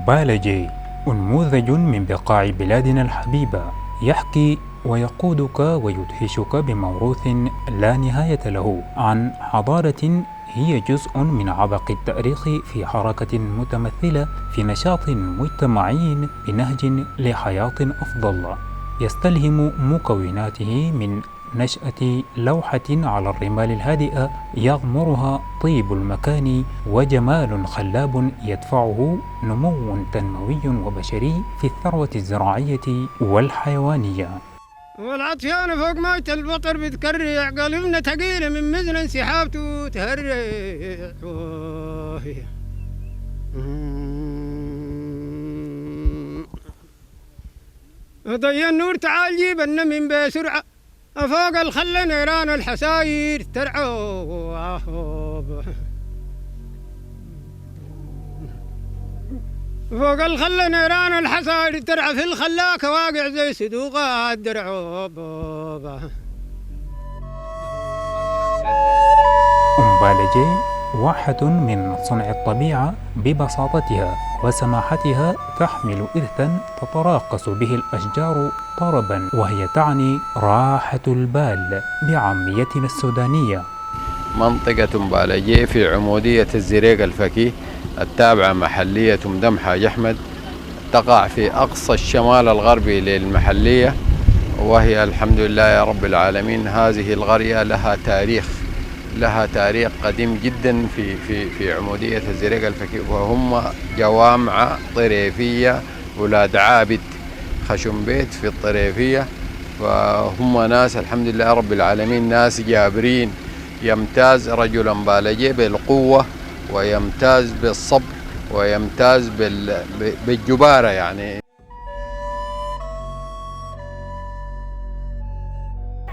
أمبالجي أنموذج من بقاع بلادنا الحبيبة، يحكي ويقودك ويدهشك بموروث لا نهاية له عن حضارة هي جزء من عبق التاريخ في حركة متمثلة في نشاط مجتمعي بنهج لحياة أفضل، يستلهم مكوناته من نشأة لوحة على الرمال الهادئة يغمرها طيب المكان وجمال خلاب يدفعه نمو تنموي وبشري في الثروة الزراعية والحيوانية. والعطيان فوق موية البطر بتكرع، قلبنا ثقيلة من مزن انسحابته تهرع. ضي النور تعال جيبنا من بسرعة، فوق الخل نيران الحساير ترعى. فوق الخل نيران الحساير ترعى، في الخلاك واقع زي صدوقات درعوب. أمبالجي واحة من صنع الطبيعة ببساطتها وسماحتها، تحمل إرثا تتراقص به الأشجار طربا، وهي تعني راحة البال بعاميتنا السودانية. منطقة أمبالجي في عمودية الزريق الفكي التابعة محلية مدم حاج أحمد، تقع في أقصى الشمال الغربي للمحلية، وهي الحمد لله يا رب العالمين هذه القرية لها تاريخ قديم جدا في عمودية الزريق الفكي، وهم جوامع طريفية ولاد عابد خشم بيت في الطريفية، فهم ناس الحمد لله رب العالمين ناس جابرين. يمتاز رجل أمبالجي بالقوة ويمتاز بالصبر ويمتاز بالجبارة يعني.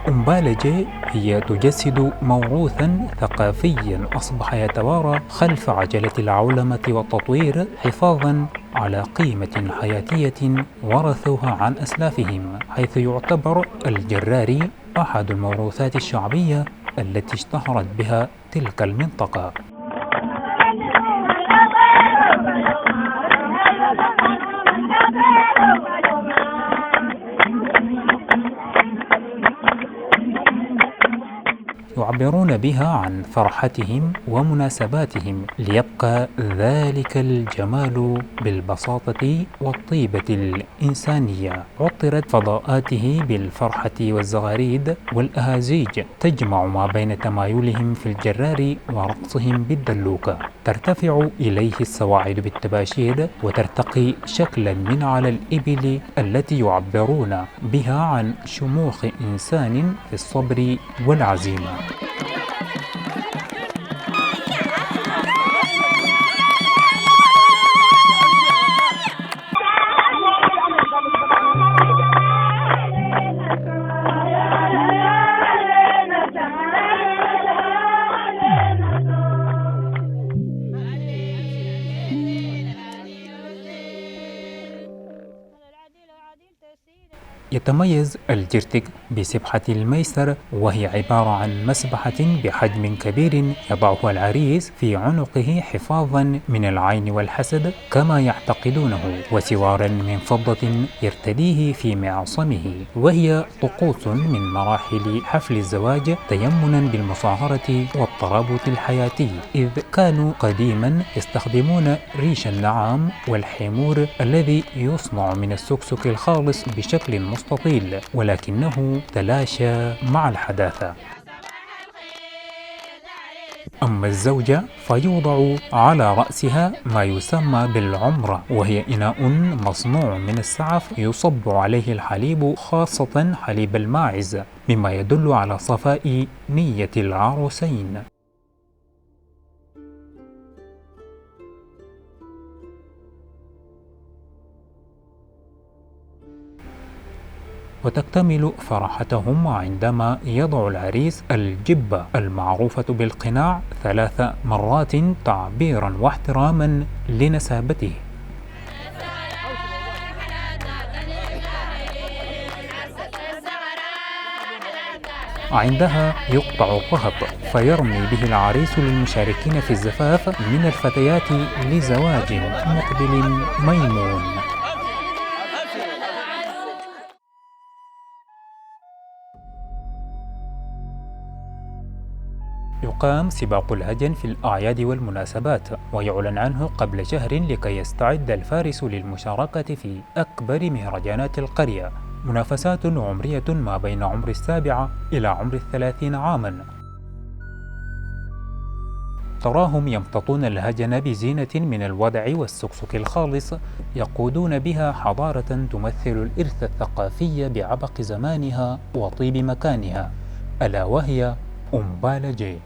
أمبالجي هي تجسد موروثا ثقافيا أصبح يتوارى خلف عجلة العولمة والتطوير، حفاظا على قيمة حياتية ورثوها عن أسلافهم، حيث يعتبر الجراري أحد الموروثات الشعبية التي اشتهرت بها تلك المنطقة. يعبرون بها عن فرحتهم ومناسباتهم، ليبقى ذلك الجمال بالبساطة والطيبة الإنسانية. عطرت فضاءاته بالفرحة والزغاريد والأهازيج، تجمع ما بين تمايلهم في الجرار ورقصهم بالدلوكة. ترتفع إليه السواعد بالتباشير وترتقي شكلا من على الإبل، التي يعبرون بها عن شموخ إنسان في الصبر والعزيمة. يتميز الجرتك بسبحة الميسر، وهي عبارة عن مسبحة بحجم كبير يضعها العريس في عنقه حفاظا من العين والحسد كما يعتقدونه، وسوارا من فضة يرتديه في معصمه، وهي طقوس من مراحل حفل الزواج تيمنا بالمصاهرة والترابط الحياتي، إذ كانوا قديما يستخدمون ريش النعام والحمور الذي يصنع من السكسك الخالص بشكل مستطيل، ولكنه تلاشى مع الحداثة. أما الزوجة فيوضع على رأسها ما يسمى بالعمرة، وهي إناء مصنوع من السعف يصب عليه الحليب، خاصة حليب الماعز، مما يدل على صفاء نية العروسين. وتكتمل فرحتهم عندما يضع العريس الجبة المعروفة بالقناع 3 مرات تعبيرا واحتراما لنسابته. عندها يقطع الرهط فيرمي به العريس للمشاركين في الزفاف من الفتيات لزواج مقبل ميمون. يقام سباق الهجن في الأعياد والمناسبات ويعلن عنه قبل شهر لكي يستعد الفارس للمشاركة في أكبر مهرجانات القرية، منافسات عمرية ما بين عمر 7 إلى عمر 30 عاماً. تراهم يمتطون الهجن بزينة من الودع والسكسك الخالص يقودون بها حضارة تمثل الإرث الثقافي بعبق زمانها وطيب مكانها، ألا وهي أمبالة جي.